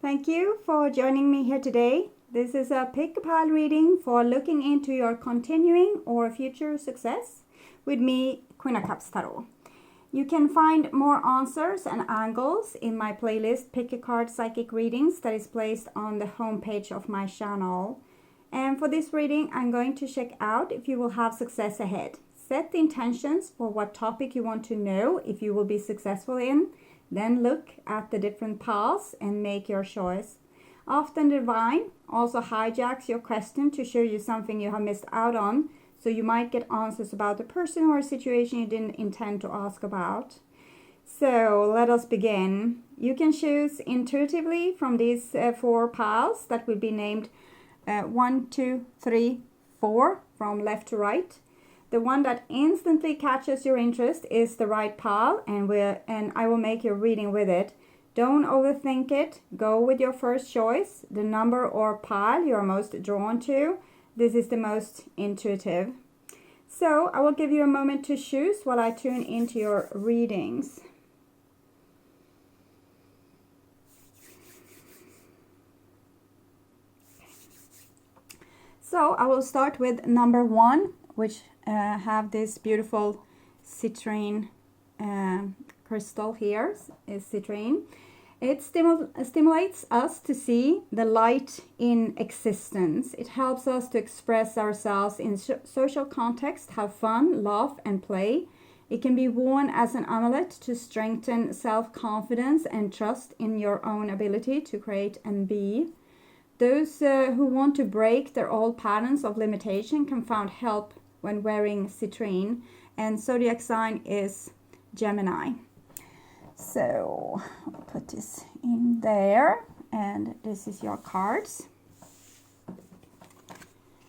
Thank you for joining me here today. This is a pick a pile reading for looking into your continuing or future success with me, Queen of Cups Tarot. You can find more answers and angles in my playlist Pick a Card Psychic Readings that is placed on the homepage of my channel. And for this reading, I'm going to check out if you will have success ahead. Set the intentions for what topic you want to know if you will be successful in. Then look at the different paths and make your choice. Often the divine also hijacks your question to show you something you have missed out on, so you might get answers about a person or a situation you didn't intend to ask about. So let us begin. You can choose intuitively from these 4 piles that will be named 1, 2, 3, 4 from left to right. The one that instantly catches your interest is the right pile, and I will make your reading with it. Don't overthink it. Go with your first choice, the number or pile you are most drawn to. This is the most intuitive. So I will give you a moment to choose while I tune into your readings. So I will start with number 1, which have this beautiful citrine crystal here, is citrine. It stimulates us to see the light in existence. It helps us to express ourselves in social context, have fun, laugh, and play. It can be worn as an amulet to strengthen self-confidence and trust in your own ability to create and be. Those who want to break their old patterns of limitation can find help when wearing citrine, and zodiac sign is Gemini. So I'll put this in there, and this is your cards.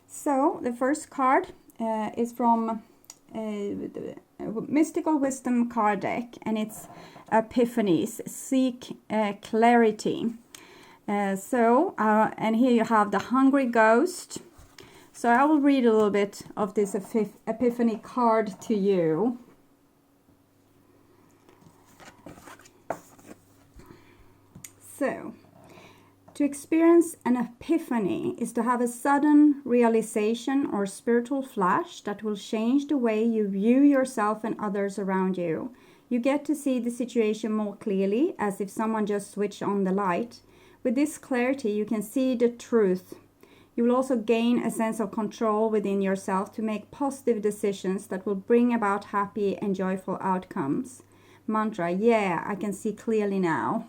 So the first card is from the Mystical Wisdom card deck, and it's Epiphanies, Seek Clarity. And here you have the Hungry Ghost. So I will read a little bit of this Epiphany card to you. So, to experience an epiphany is to have a sudden realization or spiritual flash that will change the way you view yourself and others around you. You get to see the situation more clearly, as if someone just switched on the light. With this clarity, you can see the truth. You will also gain a sense of control within yourself to make positive decisions that will bring about happy and joyful outcomes. Mantra, yeah, I can see clearly now.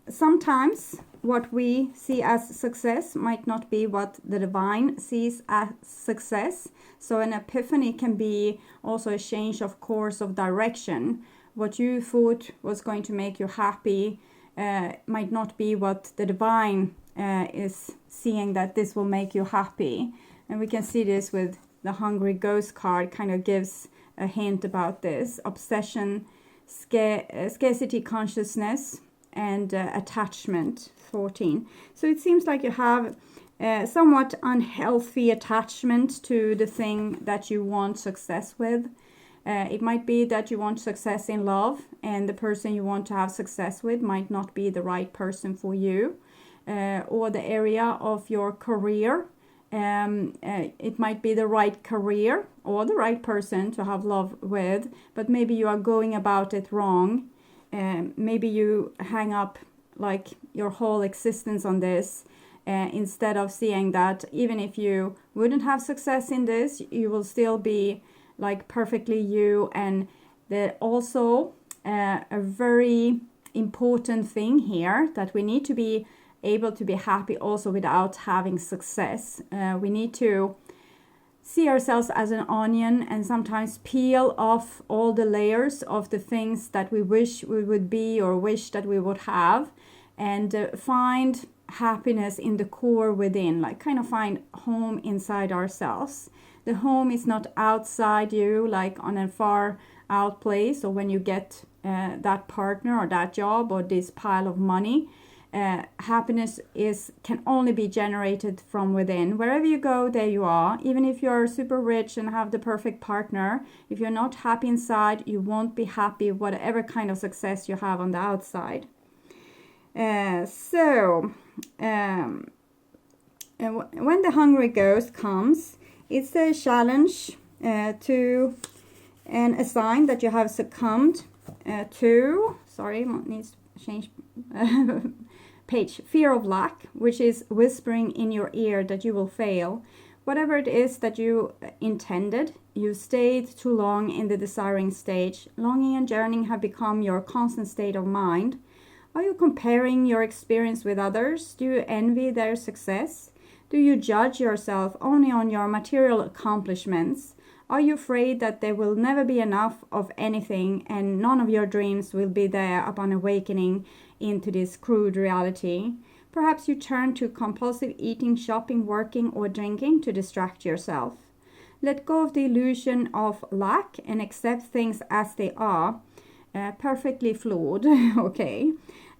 Sometimes what we see as success might not be what the divine sees as success. So an epiphany can be also a change of course of direction. What you thought was going to make you happy might not be what the divine is seeing that this will make you happy. And we can see this with the Hungry Ghost card, kind of gives a hint about this. Obsession, scarcity consciousness, and attachment, 14. So it seems like you have somewhat unhealthy attachment to the thing that you want success with. It might be that you want success in love, and the person you want to have success with might not be the right person for you, or the area of your career. It might be the right career or the right person to have love with, but maybe you are going about it wrong. Maybe you hang up like your whole existence on this, instead of seeing that even if you wouldn't have success in this, you will still be like perfectly you. And that also a very important thing here, that we need to be able to be happy also without having success. We need to see ourselves as an onion and sometimes peel off all the layers of the things that we wish we would be or wish that we would have, and find happiness in the core within, like kind of find home inside ourselves. The home is not outside you, like on a far out place, or when you get that partner or that job or this pile of money. Happiness can only be generated from within. Wherever you go, there you are. Even if you're super rich and have the perfect partner, if you're not happy inside, you won't be happy whatever kind of success you have on the outside. When the hungry ghost comes, it's a challenge to and a sign that you have succumbed to, sorry, needs to change page, fear of lack, which is whispering in your ear that you will fail. Whatever it is that you intended, you stayed too long in the desiring stage. Longing and yearning have become your constant state of mind. Are you comparing your experience with others? Do you envy their success? Do you judge yourself only on your material accomplishments? Are you afraid that there will never be enough of anything and none of your dreams will be there upon awakening into this crude reality? Perhaps you turn to compulsive eating, shopping, working, or drinking to distract yourself. Let go of the illusion of lack and accept things as they are, perfectly flawed, okay?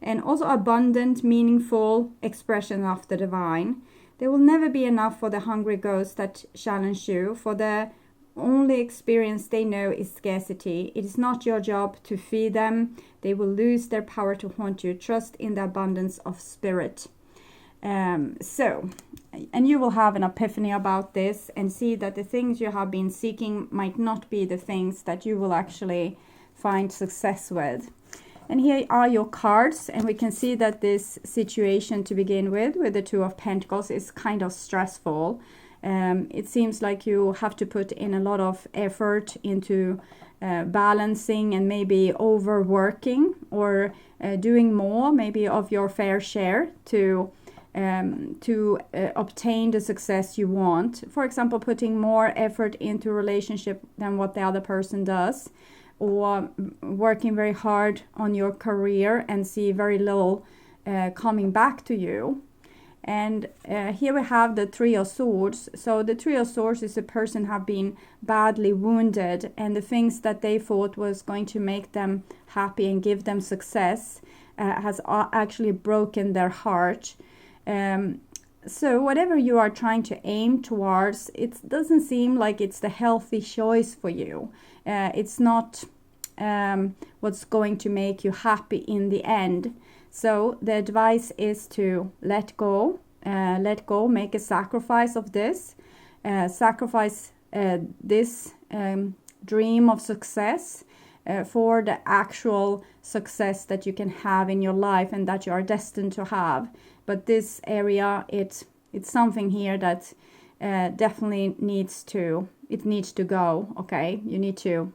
And also abundant, meaningful expression of the divine. There will never be enough for the hungry ghosts that challenge you, for the only experience they know is scarcity. It is not your job to feed them. They will lose their power to haunt you. Trust in the abundance of spirit. And you will have an epiphany about this and see that the things you have been seeking might not be the things that you will actually find success with. And here are your cards, and we can see that this situation to begin with the Two of Pentacles is kind of stressful. It seems like you have to put in a lot of effort into balancing and maybe overworking or doing more maybe of your fair share to obtain the success you want. For example, putting more effort into a relationship than what the other person does, or working very hard on your career and see very little coming back to you. And here we have the Three of Swords. So the Three of Swords is a person have been badly wounded, and the things that they thought was going to make them happy and give them success has actually broken their heart. So whatever you are trying to aim towards, it doesn't seem like it's the healthy choice for you. It's not what's going to make you happy in the end. So the advice is to let go, make a sacrifice of this, sacrifice this dream of success for the actual success that you can have in your life and that you are destined to have. But this area, it's something here that definitely needs to go. Okay, you need to.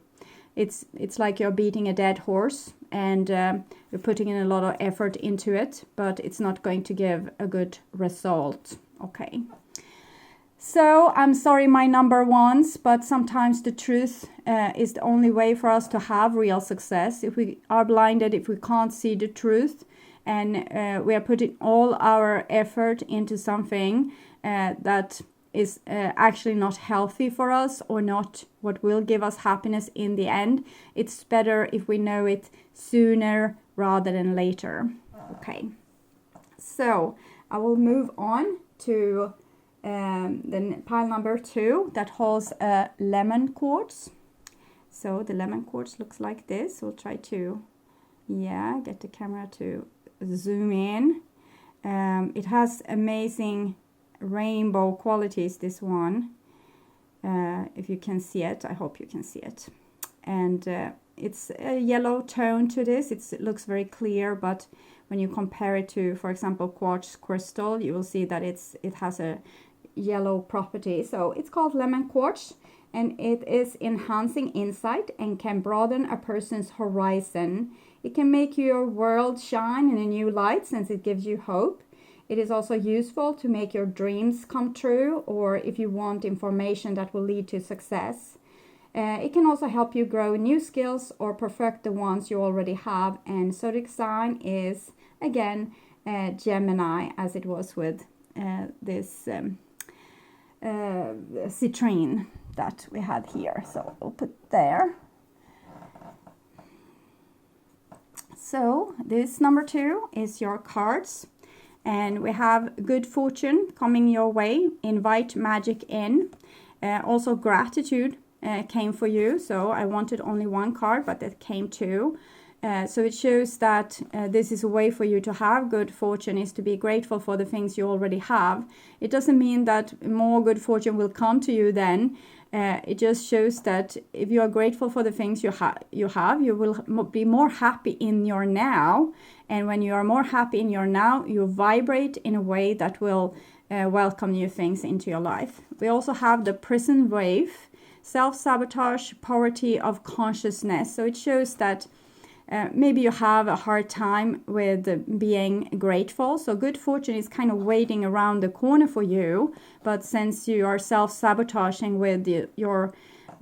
It's like you're beating a dead horse, and you're putting in a lot of effort into it, but it's not going to give a good result. Okay. So I'm sorry, my number ones, but sometimes the truth is the only way for us to have real success. If we are blinded, if we can't see the truth, and we are putting all our effort into something that is actually not healthy for us, or not what will give us happiness in the end, it's better if we know it sooner rather than later. Okay, so I will move on to the pile number 2 that holds a lemon quartz. So the lemon quartz looks like this. We'll try to get the camera to zoom in. It has amazing rainbow qualities, this one. If you can see it, I hope you can see it. And it's a yellow tone to this. It looks very clear, but when you compare it to, for example, quartz crystal, you will see that it has a yellow property. So it's called lemon quartz, and it is enhancing insight and can broaden a person's horizon. It can make your world shine in a new light, since it gives you hope. It is also useful to make your dreams come true, or if you want information that will lead to success. It can also help you grow new skills or perfect the ones you already have. And zodiac sign is, again, Gemini, as it was with this citrine that we had here. So we'll put there. So this number 2 is your cards. And we have good fortune coming your way. Invite magic in. Also gratitude came for you. So I wanted only one card, but it came 2. So it shows that this is a way for you to have good fortune, is to be grateful for the things you already have. It doesn't mean that more good fortune will come to you then. It just shows that if you are grateful for the things you have, you will be more happy in your now. And when you are more happy in your now, you vibrate in a way that will welcome new things into your life. We also have the Prison Waif, self-sabotage, poverty of consciousness. So it shows that maybe you have a hard time with being grateful. So good fortune is kind of waiting around the corner for you. But since you are self-sabotaging with your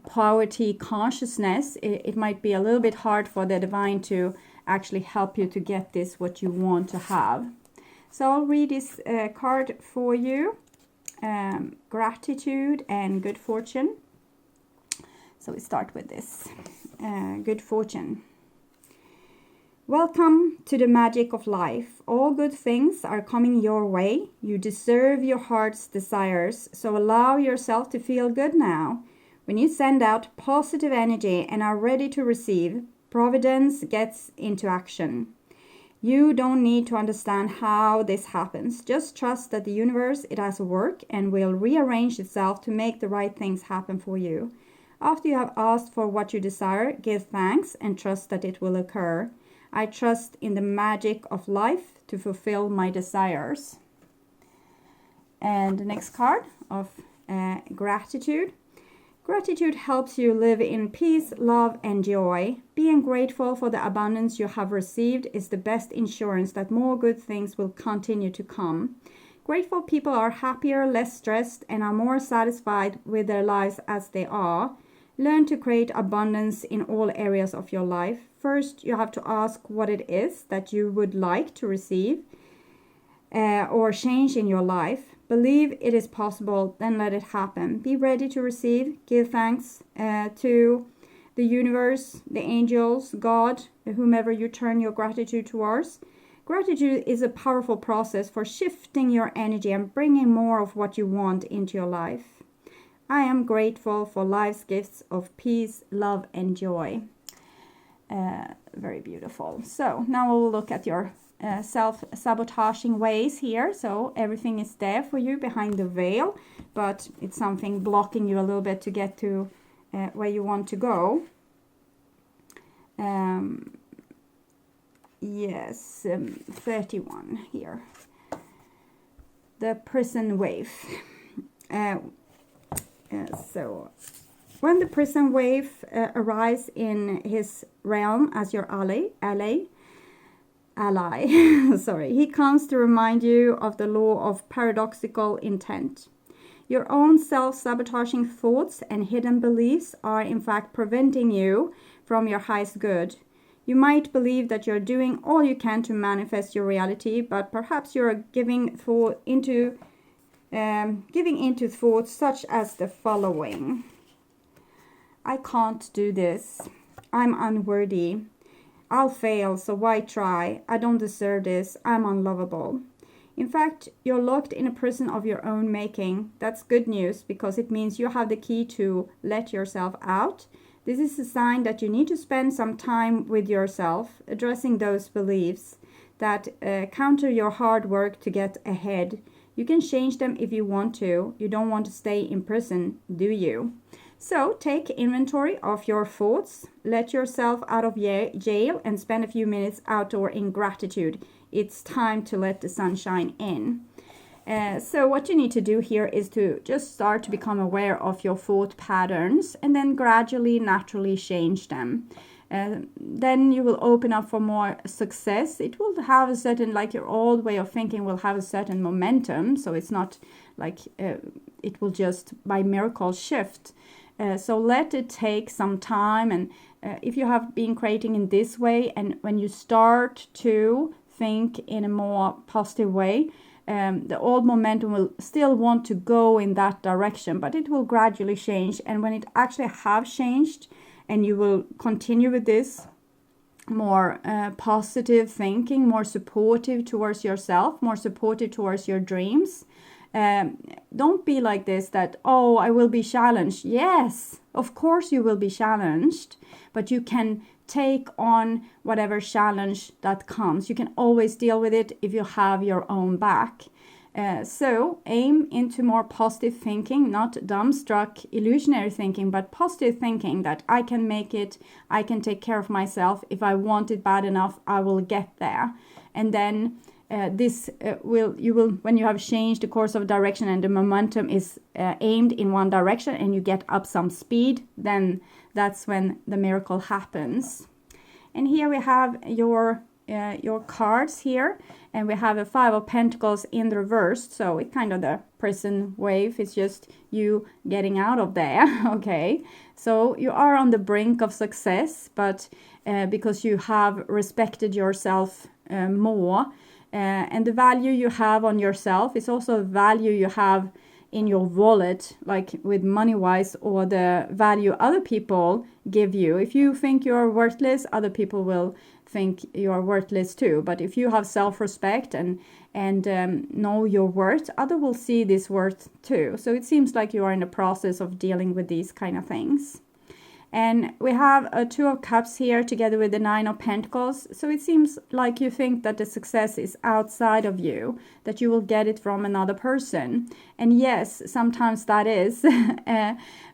poverty consciousness, it might be a little bit hard for the divine to actually help you to get this what you want to have. So I'll read this card for you. Gratitude and good fortune. So we start with this. Good fortune. Welcome to the magic of life. All good things are coming your way. You deserve your heart's desires, so allow yourself to feel good now. When you send out positive energy and are ready to receive, Providence gets into action. You don't need to understand how this happens. Just trust that the universe, it has a work and will rearrange itself to make the right things happen for you. After you have asked for what you desire, give thanks and trust that it will occur. I trust in the magic of life to fulfill my desires. And the next card of gratitude. Gratitude helps you live in peace, love, and joy. Being grateful for the abundance you have received is the best insurance that more good things will continue to come. Grateful people are happier, less stressed, and are more satisfied with their lives as they are. Learn to create abundance in all areas of your life. First, you have to ask what it is that you would like to receive or change in your life. Believe it is possible, then let it happen. Be ready to receive. Give thanks to the universe, the angels, God, whomever you turn your gratitude towards. Gratitude is a powerful process for shifting your energy and bringing more of what you want into your life. I am grateful for life's gifts of peace, love, and joy. Very beautiful. So now we'll look at your self-sabotaging ways here. So everything is there for you behind the veil, but it's something blocking you a little bit to get to where you want to go. Yes, 31 here. The Prison Waif. So when the Prison Waif arrives in his realm as your ally, sorry, he comes to remind you of the law of paradoxical intent. Your own self-sabotaging thoughts and hidden beliefs are in fact preventing you from your highest good. You might believe that you're doing all you can to manifest your reality, but perhaps you're giving into thoughts such as the following. I can't do this. I'm unworthy. I'll fail, so why try? I don't deserve this. I'm unlovable. In fact, you're locked in a prison of your own making. That's good news because it means you have the key to let yourself out. This is a sign that you need to spend some time with yourself, addressing those beliefs that counter your hard work to get ahead. You can change them if you want to. You don't want to stay in prison, do you? So take inventory of your thoughts, let yourself out of jail and spend a few minutes outdoor in gratitude. It's time to let the sunshine in. So what you need to do here is to just start to become aware of your thought patterns and then gradually, naturally change them. Then you will open up for more success. It will have a certain, like your old way of thinking will have a certain momentum. So it's not like it will just by miracle shift. So let it take some time. And if you have been creating in this way, and when you start to think in a more positive way, the old momentum will still want to go in that direction, but it will gradually change. And when it actually have changed, and you will continue with this more positive thinking, more supportive towards yourself, more supportive towards your dreams, Don't be like this that, oh, I will be challenged. Yes, of course you will be challenged, but you can take on whatever challenge that comes. You can always deal with it if you have your own back. So aim into more positive thinking, not dumbstruck illusionary thinking, but positive thinking that I can make it, I can take care of myself. If I want it bad enough, I will get there. And then you will when you have changed the course of direction and the momentum is aimed in one direction and you get up some speed, then that's when the miracle happens. And here we have your cards here, and we have a 5 of Pentacles in the reverse, so it's kind of the prison wave. It's just you getting out of there. Okay, so you are on the brink of success, but because you have respected yourself more, and the value you have on yourself is also a value you have in your wallet, like with money wise, or the value other people give you. If you think you're worthless, other people will think you're worthless too. But if you have self-respect and know your worth, other will see this worth too. So it seems like you are in the process of dealing with these kind of things. And we have a 2 of Cups here together with the 9 of Pentacles. So it seems like you think that the success is outside of you, that you will get it from another person. And yes, sometimes that is.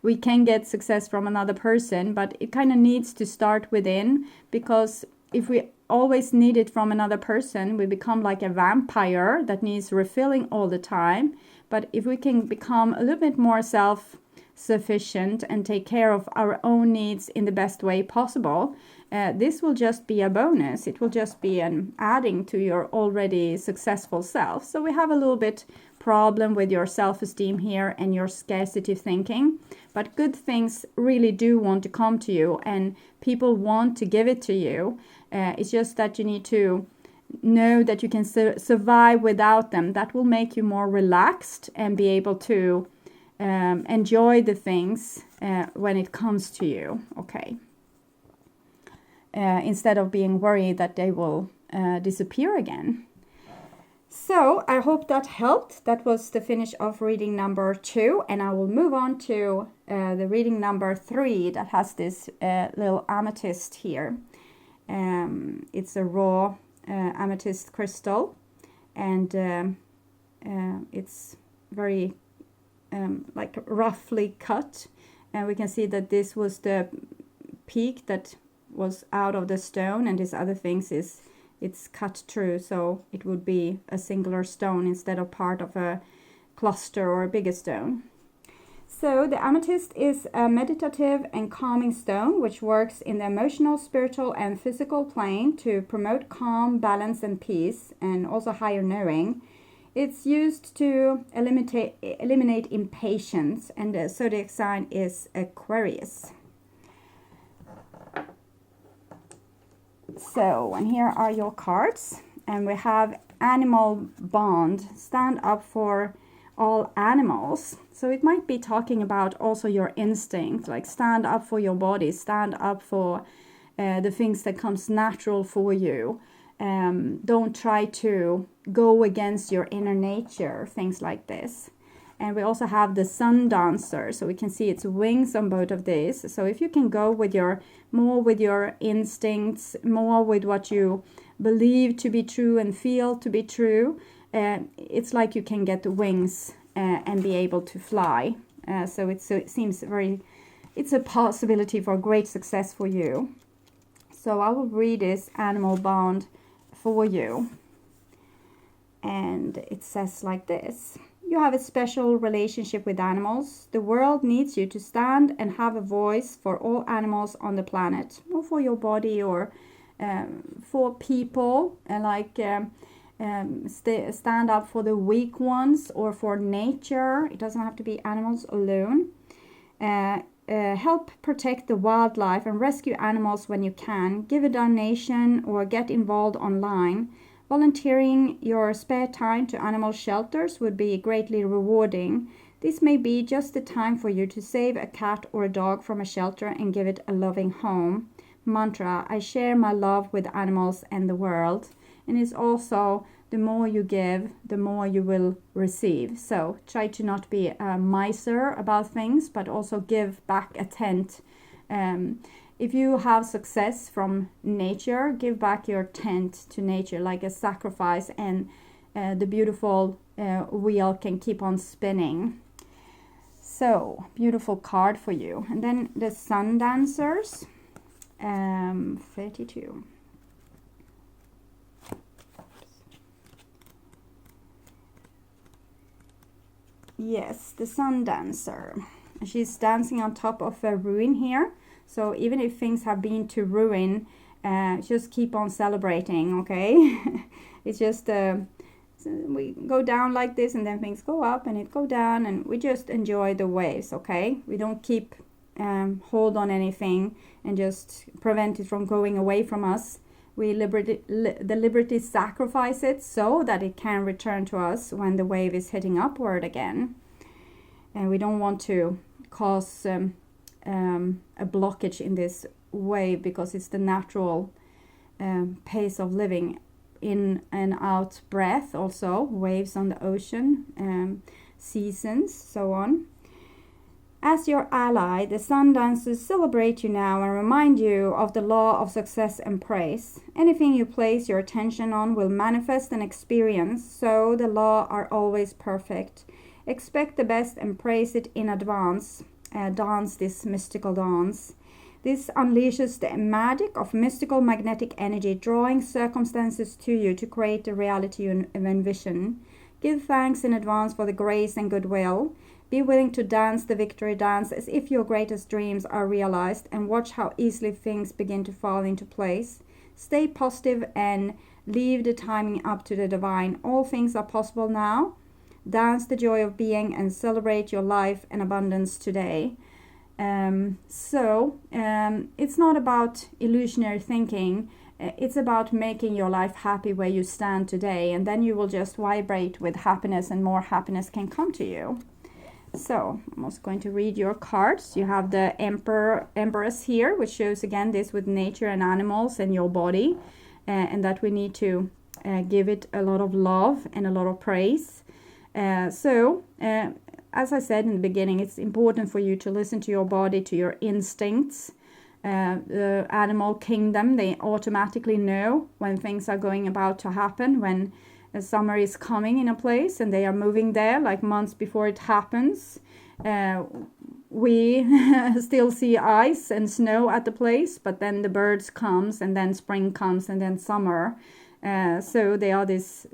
We can get success from another person, but it kind of needs to start within, because if we always need it from another person, we become like a vampire that needs refilling all the time. But if we can become a little bit more self-sufficient and take care of our own needs in the best way possible, this will just be a bonus. It will just be an adding to your already successful self. So we have a little bit problem with your self-esteem here and your scarcity thinking, but good things really do want to come to you and people want to give it to you. It's just that you need to know that you can survive without them. That will make you more relaxed and be able to enjoy the things when it comes to you, okay? Instead of being worried that they will disappear again. So I hope that helped. That was the finish of reading number 2, and I will move on to the reading number 3 that has this little amethyst here. It's a raw amethyst crystal, and it's very like roughly cut, and we can see that this was the peak that was out of the stone, and this other things is it's cut through, so it would be a singular stone instead of part of a cluster or a bigger stone. So the amethyst is a meditative and calming stone which works in the emotional, spiritual and physical plane to promote calm, balance and peace, and also higher knowing. It's used to eliminate impatience, and the zodiac sign is Aquarius. So, and here are your cards, and we have animal bond, stand up for all animals. So it might be talking about also your instinct, like stand up for your body, stand up for the things that comes natural for you. Don't try to go against your inner nature, things like this. And we also have the sun dancer, so we can see its wings on both of these. So if you can go with more with your instincts, more with what you believe to be true and feel to be true, it's like you can get wings and be able to fly. So it seems it's a possibility for great success for you. So I will read this animal bond for you. And it says like this. You have a special relationship with animals. The world needs you to stand and have a voice for all animals on the planet, or for your body, or for people, stand up for the weak ones, or for nature. It doesn't have to be animals alone. Help protect the wildlife and rescue animals when you can. Give a donation or get involved online. Volunteering your spare time to animal shelters would be greatly rewarding. This may be just the time for you to save a cat or a dog from a shelter and give it a loving home. Mantra, I share my love with animals and the world. And it's also the more you give, the more you will receive. So try to not be a miser about things, but also give back a tenth. If you have success from nature, give back your tenth to nature like a sacrifice, and the beautiful wheel can keep on spinning. So, beautiful card for you. And then the Sun Dancers, 32. Yes, the Sun Dancer. She's dancing on top of a ruin here. So even if things have been to ruin, just keep on celebrating, okay? It's just, we go down like this, and then things go up and it go down, and we just enjoy the waves, okay? We don't keep hold on anything and just prevent it from going away from us. We deliberately sacrifice it so that it can return to us when the wave is heading upward again. And we don't want to cause a blockage in this wave, because it's the natural pace of living. In and out breath, also waves on the ocean, seasons, so on. As your ally, the Sun Dancers celebrate you now and remind you of the law of success and praise. Anything you place your attention on will manifest and experience, so the law are always perfect. Expect the best and praise it in advance. Dance this mystical dance. This unleashes the magic of mystical magnetic energy, drawing circumstances to you to create the reality you envision. Give thanks in advance for the grace and goodwill. Be willing to dance the victory dance as if your greatest dreams are realized, and watch how easily things begin to fall into place. Stay positive and leave the timing up to the divine. All things are possible now. Dance the joy of being and celebrate your life and abundance today. It's not about illusionary thinking. It's about making your life happy where you stand today, and then you will just vibrate with happiness, and more happiness can come to you. So I'm also going to read your cards. You have the Empress here, which shows again this with nature and animals and your body, and that we need to give it a lot of love and a lot of praise. As I said in the beginning, it's important for you to listen to your body, to your instincts. The animal kingdom, they automatically know when things are going about to happen, when summer is coming in a place and they are moving there like months before it happens. We still see ice and snow at the place, but then the birds comes, and then spring comes, and then summer. So they are this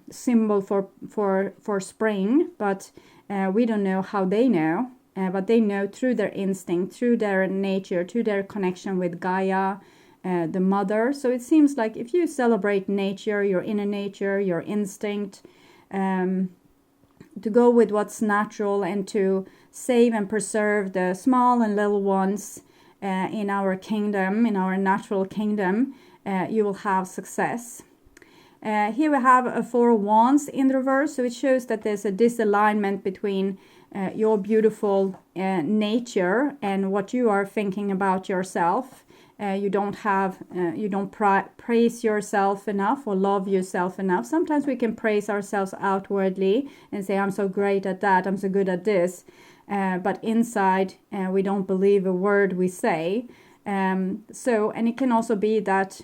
symbol for spring, but we don't know how they know, but they know through their instinct, through their nature, through their connection with Gaia, the mother. So it seems like if you celebrate nature, your inner nature, your instinct, to go with what's natural and to save and preserve the small and little ones in our kingdom, in our natural kingdom, you will have success. Here we have a Four of Wands in the reverse, so it shows that there's a disalignment between your beautiful nature and what you are thinking about yourself. You don't praise yourself enough or love yourself enough. Sometimes we can praise ourselves outwardly and say, I'm so great at that, I'm so good at this. But inside, we don't believe a word we say. And it can also be that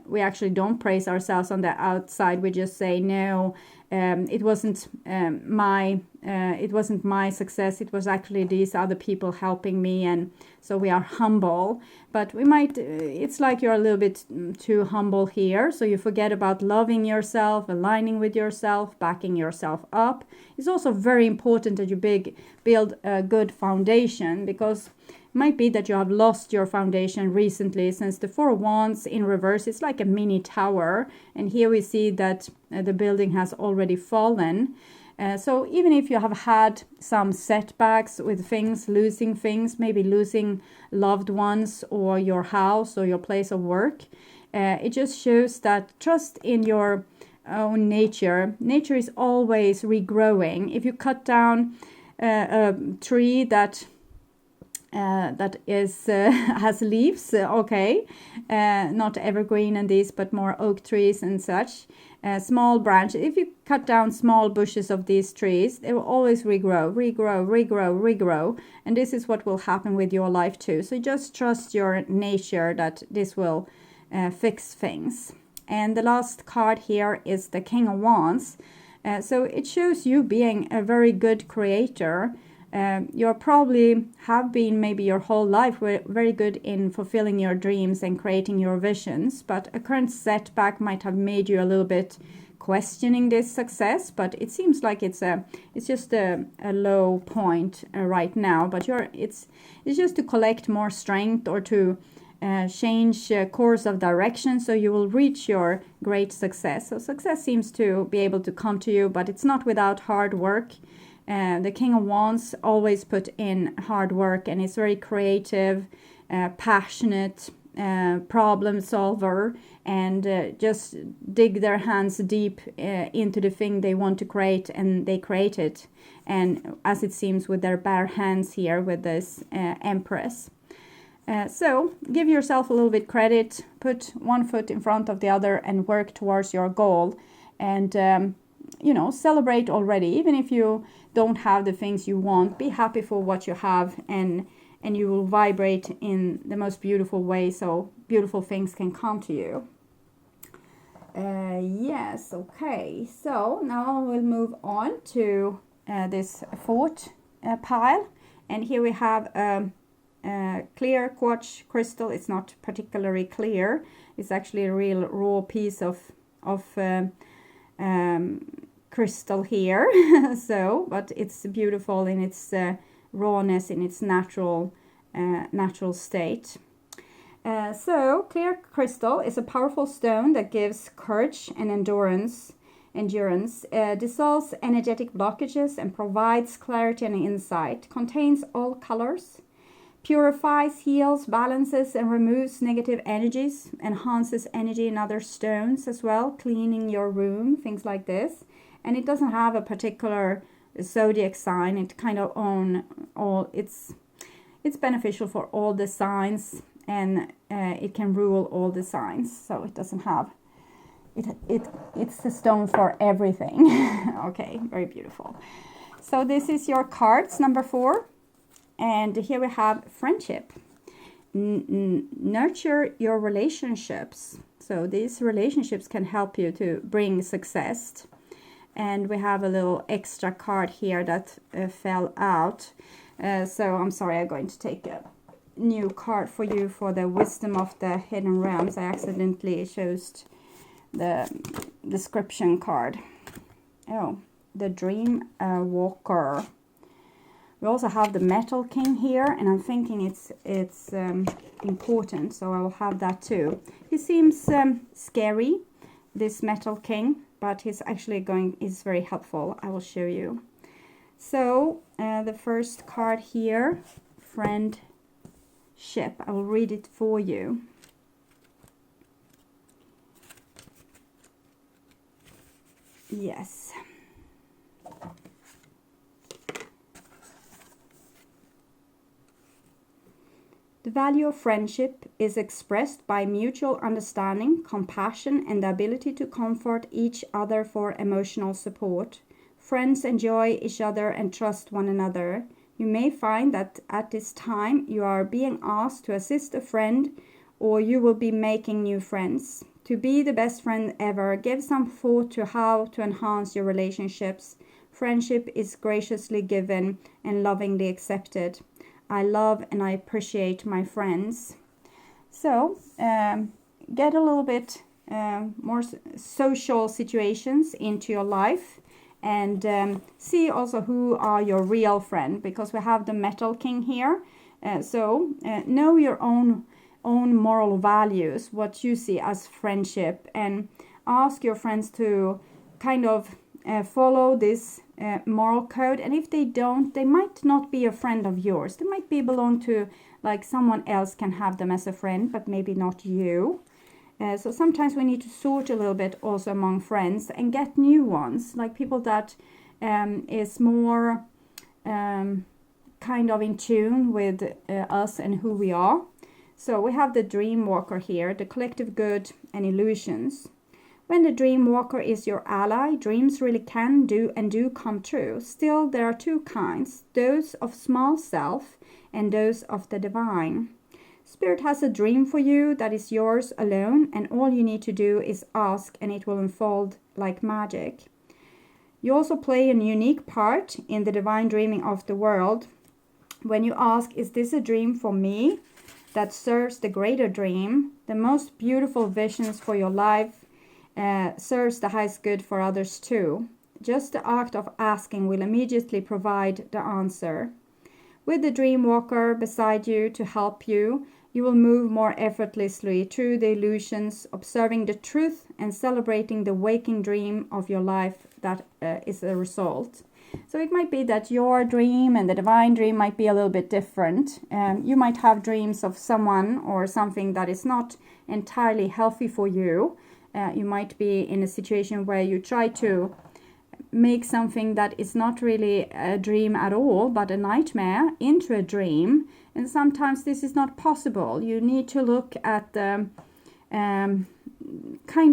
we actually don't praise ourselves on the outside. We just say, no, it wasn't my success. It was actually these other people helping me, and so we are humble. But it's like you're a little bit too humble here, so you forget about loving yourself, aligning with yourself, backing yourself up. It's also very important that you build a good foundation, because it might be that you have lost your foundation recently, since the Four of Wands in reverse, it's like a mini tower, and here we see that the building has already fallen. So even if you have had some setbacks with things, losing things, maybe losing loved ones or your house or your place of work, it just shows that trust in your own nature. Nature is always regrowing. If you cut down a tree that that is has leaves, okay, not evergreen and these, but more oak trees and such. Small branches. If you cut down small bushes of these trees, they will always regrow, and this is what will happen with your life too. So just trust your nature that this will fix things. And the last card here is the King of Wands. So it shows you being a very good creator. You probably have been maybe your whole life very good in fulfilling your dreams and creating your visions, but a current setback might have made you a little bit questioning this success. But it seems like it's just a low point right now. But it's just to collect more strength or to change course of direction, so you will reach your great success. So success seems to be able to come to you, but it's not without hard work. The King of Wands always put in hard work, and is very creative, passionate, problem solver, and just dig their hands deep into the thing they want to create, and they create it. And as it seems with their bare hands here with this Empress. So give yourself a little bit credit, put one foot in front of the other and work towards your goal. And celebrate already, even if you don't have the things you want. Be happy for what you have, and you will vibrate in the most beautiful way, so beautiful things can come to you. Yes, okay, so now we'll move on to this fourth pile, and here we have clear quartz crystal. It's not particularly clear, it's actually a real raw piece of crystal here. So, but it's beautiful in its rawness, in its natural state. So clear crystal is a powerful stone that gives courage and endurance, dissolves energetic blockages and provides clarity and insight, contains all colors, purifies, heals, balances, and removes negative energies, enhances energy in other stones as well, cleaning your room, things like this. And it doesn't have a particular zodiac sign. It kind of it's beneficial for all the signs, and it can rule all the signs. So it doesn't have it's a stone for everything. Okay, very beautiful. So this is your cards, number 4. And here we have friendship. Nurture your relationships. So these relationships can help you to bring success. And we have a little extra card here that fell out. So I'm sorry, I'm going to take a new card for you for the wisdom of the hidden realms. I accidentally chose the description card. Oh, the dream walker. We also have the Metal King here, and I'm thinking it's important, so I will have that too. He seems scary, this Metal King, but he's actually is very helpful. I will show you. So the first card here, friendship. I will read it for you. Yes. The value of friendship is expressed by mutual understanding, compassion, and the ability to comfort each other for emotional support. Friends enjoy each other and trust one another. You may find that at this time you are being asked to assist a friend, or you will be making new friends. To be the best friend ever, give some thought to how to enhance your relationships. Friendship is graciously given and lovingly accepted. I love and I appreciate my friends. So, get a little bit more social situations into your life, and see also who are your real friend, because we have the Metal King here. So, know your own moral values, what you see as friendship, and ask your friends to kind of follow this moral code. And if they don't, they might not be a friend of yours. They might belong to, like, someone else can have them as a friend, but maybe not you. So sometimes we need to sort a little bit also among friends and get new ones, like people that is more kind of in tune with us and who we are. So we have the dream walker here, the collective good and illusions. When the dream walker is your ally, dreams really can do come true. Still, there are two kinds, those of small self and those of the divine. Spirit has a dream for you that is yours alone, and all you need to do is ask and it will unfold like magic. You also play a unique part in the divine dreaming of the world. When you ask, is this a dream for me that serves the greater dream, the most beautiful visions for your life, serves the highest good for others too. Just the act of asking will immediately provide the answer. With the dream walker beside you to help you, you will move more effortlessly through the illusions, observing the truth and celebrating the waking dream of your life that is the result. So it might be that your dream and the divine dream might be a little bit different. You might have dreams of someone or something that is not entirely healthy for you. You might be in a situation where you try to make something that is not really a dream at all, but a nightmare, into a dream. And sometimes this is not possible. You need to look at the kind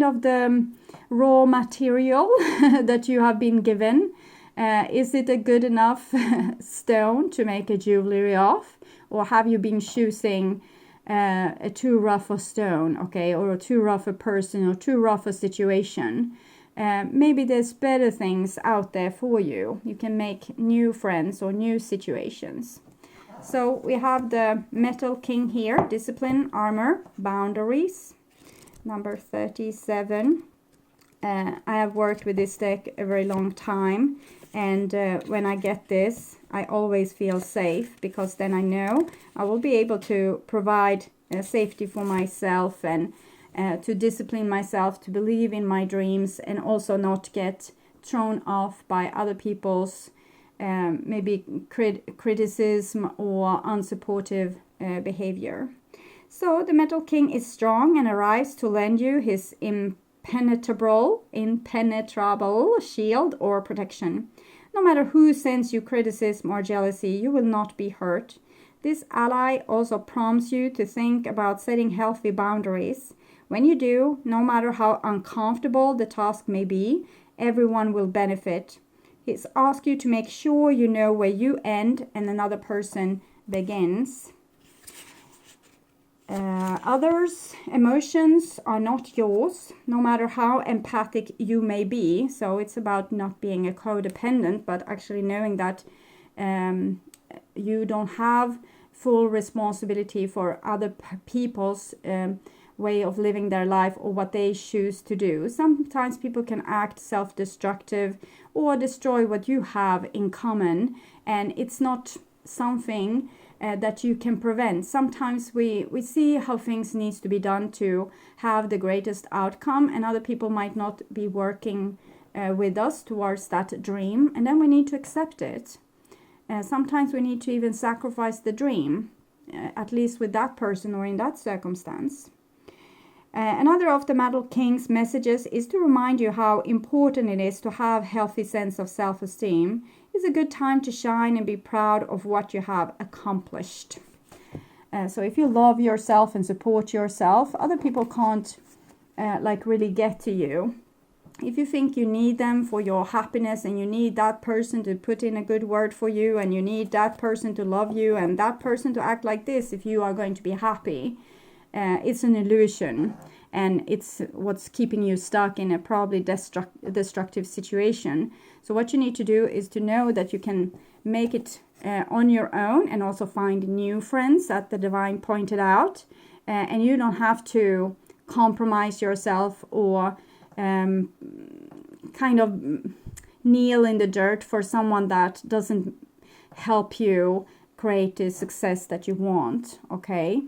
of the raw material that you have been given. Is it a good enough stone to make a jewelry of? Or have you been choosing a too rough a stone, okay, or a too rough a person or too rough a situation? Maybe there's better things out there for you. You can make new friends or new situations. So we have the Metal King here, discipline, armor, boundaries, number 37. I have worked with this deck a very long time, and when I get this, I always feel safe, because then I know I will be able to provide safety for myself and to discipline myself, to believe in my dreams, and also not get thrown off by other people's maybe criticism or unsupportive behavior. So the Metal King is strong and arrives to lend you his impenetrable shield or protection. No matter who sends you criticism or jealousy, you will not be hurt. This ally also prompts you to think about setting healthy boundaries. When you do, no matter how uncomfortable the task may be, everyone will benefit. He's asked you to make sure you know where you end and another person begins. Others' emotions are not yours, no matter how empathic you may be. So it's about not being a codependent, but actually knowing that you don't have full responsibility for other people's way of living their life or what they choose to do. Sometimes people can act self-destructive or destroy what you have in common, and it's not something that you can prevent. Sometimes we see how things needs to be done to have the greatest outcome, and other people might not be working with us towards that dream, and then we need to accept it. Sometimes we need to even sacrifice the dream, at least with that person or in that circumstance. Another of the Metal King's messages is to remind you how important it is to have a healthy sense of self-esteem. It's a good time to shine and be proud of what you have accomplished. So if you love yourself and support yourself, other people can't really get to you. If you think you need them for your happiness, and you need that person to put in a good word for you, and you need that person to love you and that person to act like this if you are going to be happy, it's an illusion, and it's what's keeping you stuck in a probably destructive situation. So what you need to do is to know that you can make it on your own, and also find new friends that the divine pointed out, and you don't have to compromise yourself or kind of kneel in the dirt for someone that doesn't help you create the success that you want, okay?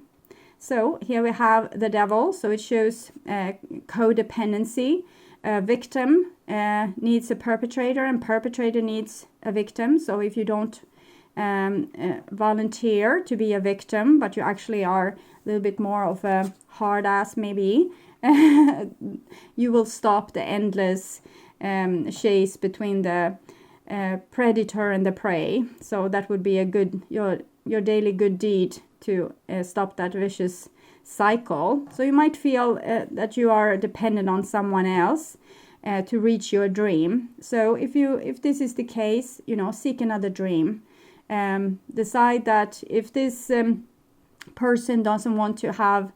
So here we have the devil. So it shows codependency. A victim needs a perpetrator, and perpetrator needs a victim. So if you don't volunteer to be a victim, but you actually are a little bit more of a hard ass maybe, you will stop the endless chase between the predator and the prey. So that would be a good, your daily good deed to stop that vicious cycle. So you might feel that you are dependent on someone else to reach your dream. So if this is the case, seek another dream. Decide that if this person doesn't want to have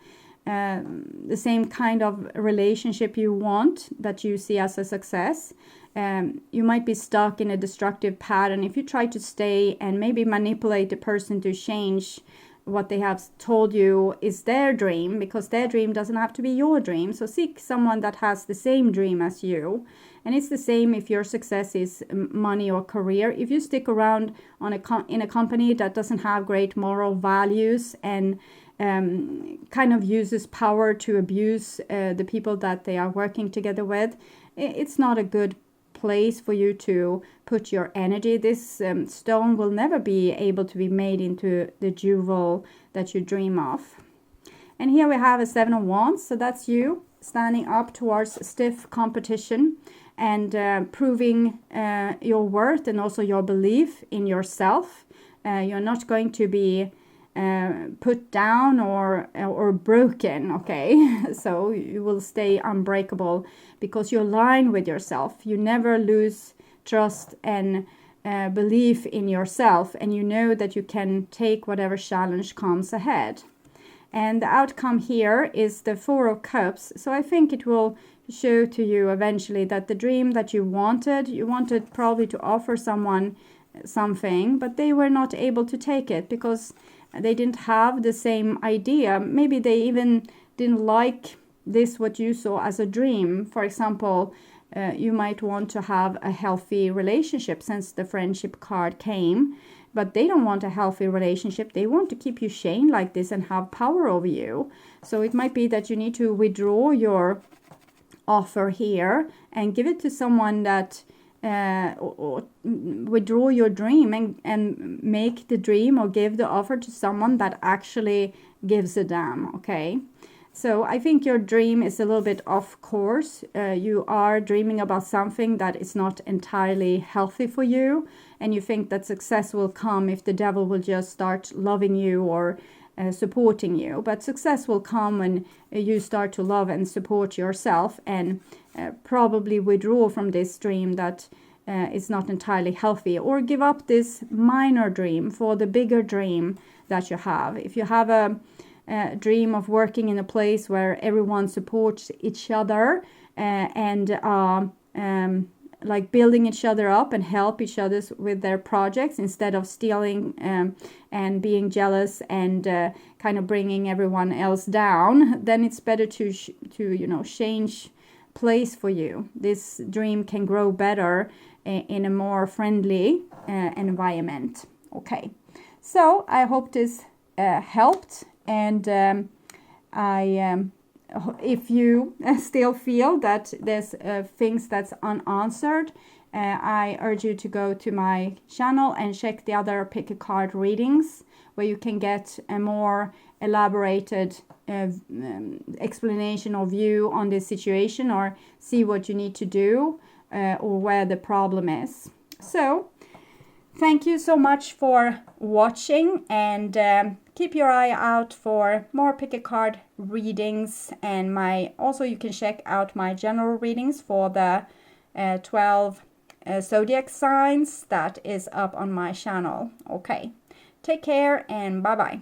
the same kind of relationship you want, that you see as a success, you might be stuck in a destructive pattern if you try to stay and maybe manipulate the person to change what they have told you is their dream, because their dream doesn't have to be your dream. So seek someone that has the same dream as you. And it's the same if your success is money or career. If you stick around in a company that doesn't have great moral values and kind of uses power to abuse the people that they are working together with, it's not a good place for you to put your energy. This stone will never be able to be made into the jewel that you dream of. And here we have a 7 of Wands. So that's you standing up towards stiff competition and proving your worth and also your belief in yourself. You're not going to be put down or broken, okay? So you will stay unbreakable because you align with yourself. You never lose trust and belief in yourself, and you know that you can take whatever challenge comes ahead. And the outcome here is the 4 of Cups. So I think it will show to you eventually that the dream that you wanted probably to offer someone something, but they were not able to take it because they didn't have the same idea. Maybe they even didn't like this, what you saw as a dream. For example, you might want to have a healthy relationship since the friendship card came, but they don't want a healthy relationship. They want to keep you chained like this and have power over you. So it might be that you need to withdraw your offer here and give it to someone that or withdraw your dream and make the dream or give the offer to someone that actually gives a damn, okay? So I think your dream is a little bit off course. You are dreaming about something that is not entirely healthy for you, and you think that success will come if the devil will just start loving you or supporting you. But success will come when you start to love and support yourself and probably withdraw from this dream that is not entirely healthy, or give up this minor dream for the bigger dream that you have. If you have a dream of working in a place where everyone supports each other and like building each other up and help each other with their projects instead of stealing and being jealous and kind of bringing everyone else down, then it's better to change place for you. This dream can grow better in a more friendly environment. Okay, so I hope this helped, and if you still feel that there's things that's unanswered, I urge you to go to my channel and check the other pick a card readings, where you can get a more elaborated explanation or view on this situation, or see what you need to do or where the problem is. So thank you so much for watching, and keep your eye out for more pick a card readings, and also you can check out my general readings for the 12 zodiac signs that is up on my channel. Okay, take care and bye bye.